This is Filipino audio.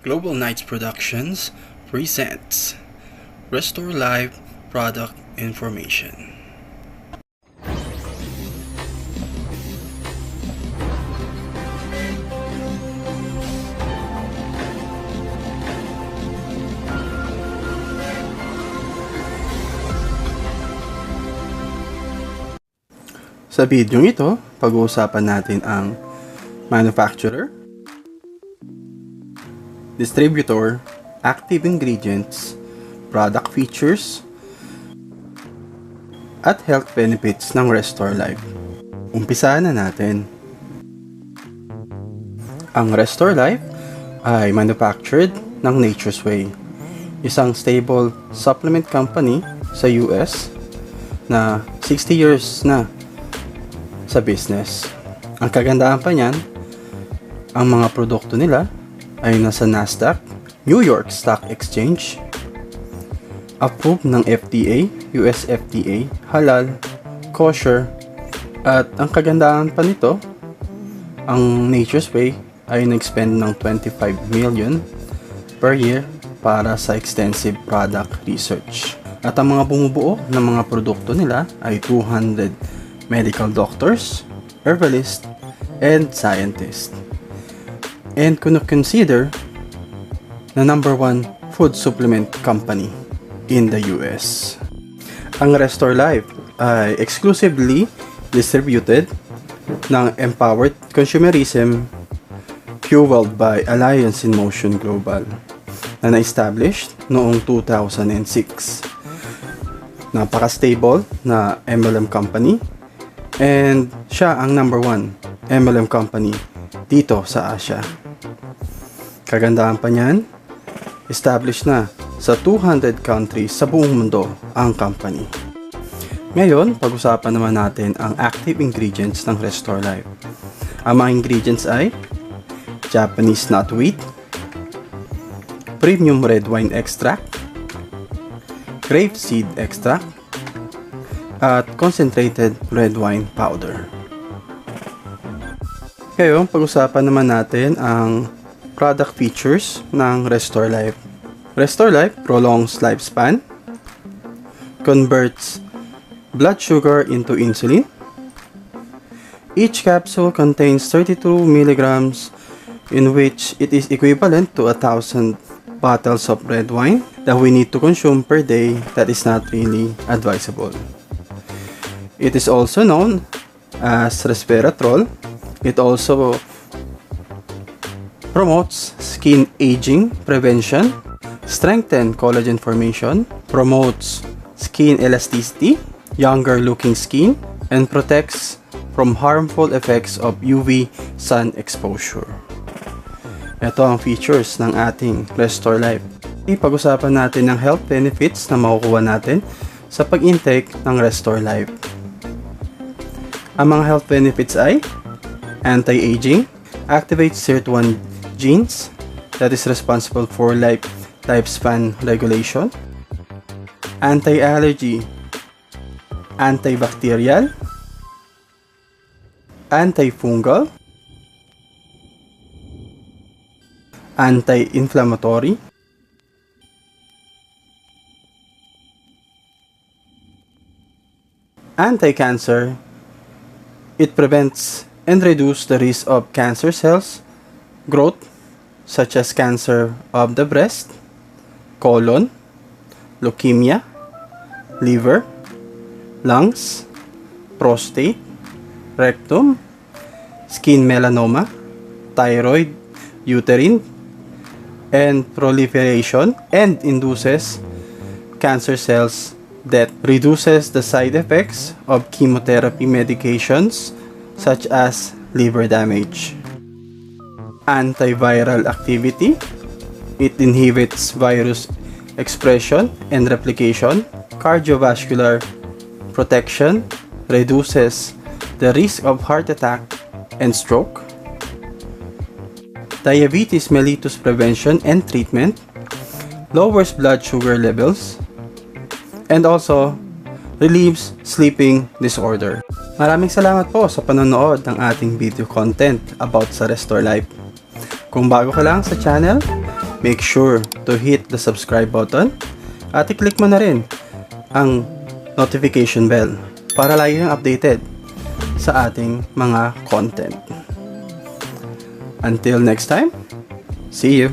Global Nights Productions presents Restore Live Product Information. Sa video ito, pag-uusapan natin ang manufacturer, distributor, active ingredients, product features, at health benefits ng Restore Life. Umpisahan na natin. Ang Restore Life ay manufactured ng Nature's Way, isang stable supplement company sa US na 60 years na sa business. Ang kagandahan pa niyan, ang mga produkto nila ay nasa Nasdaq, New York Stock Exchange, approved ng FDA, US FDA, halal, kosher, at ang kagandahan pa nito, ang Nature's Way ay nag-spend ng $25 million per year para sa extensive product research. At ang mga bumubuo ng mga produkto nila ay 200 medical doctors, herbalists, and scientists. And kung consider na number 1 food supplement company in the US. Ang Restore Life ay exclusively distributed ng Empowered Consumerism fueled by Alliance in Motion Global na na-established noong 2006. Napaka-stable na MLM company and siya ang number 1 MLM company dito sa Asia. Kagandahan pa niyan, established na sa 200 countries sa buong mundo ang company. Ngayon, pag-usapan naman natin ang active ingredients ng Restore Life. Ang mga ingredients ay Japanese nut wheat, premium red wine extract, grape seed extract, at concentrated red wine powder. Ngayon, pag-usapan naman natin ang product features ng Restore Life. Restore Life prolongs lifespan, converts blood sugar into insulin. Each capsule contains 32 milligrams, in which it is equivalent to 1,000 bottles of red wine that we need to consume per day. That is not really advisable. It is also known as resveratrol. It also promotes skin aging prevention, strengthens collagen formation, promotes skin elasticity, younger looking skin, and protects from harmful effects of UV sun exposure. Ito ang features ng ating Restore Life. Pag-usapan natin ang health benefits na makukuha natin sa pag-intake ng Restore Life. Ang mga health benefits ay anti-aging, activates SIRT1 genes that is responsible for lifespan regulation, anti-allergy, antibacterial, antifungal, anti-inflammatory, anti-cancer. It prevents and reduces the risk of cancer cells growth, such as cancer of the breast, colon, leukemia, liver, lungs, prostate, rectum, skin melanoma, thyroid, uterine, and proliferation, and induces cancer cells that reduces the side effects of chemotherapy medications such as liver damage. Antiviral activity. It inhibits virus expression and replication. Cardiovascular protection. Reduces the risk of heart attack and stroke. Diabetes mellitus prevention and treatment. Lowers blood sugar levels. And also relieves sleeping disorder. Maraming salamat po sa panonood ng ating video content about sa Restore Life. Kung bago ka lang sa channel, make sure to hit the subscribe button at i-click mo na rin ang notification bell para lagi kang updated sa ating mga content. Until next time, see you!